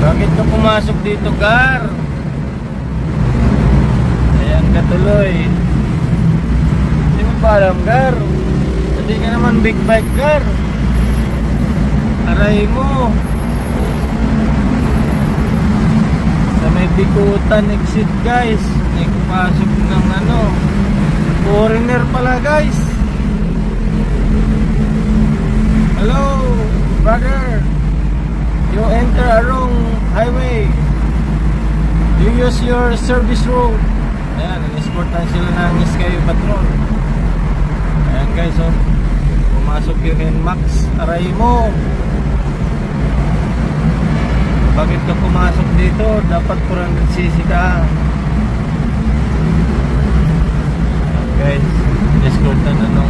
Bakit ka pumasok dito, Gar? Ayan ka tuloy. Hindi mo pa alam, Gar. Hindi ka naman big bike, Gar. Aray mo. Sa may Bikutan exit, guys. Nagpasok ng foreigner pala, guys. Hello, brother. You enter a wrong highway. You use your service road. Ayan, in-escortan sila ng Sky Patrol. Ayan guys, oh. Pumasok yung NMAX. Aray mo. Bakit ka pumasok dito? Dapat 400cc ka. Ayan guys, in-escortan na nung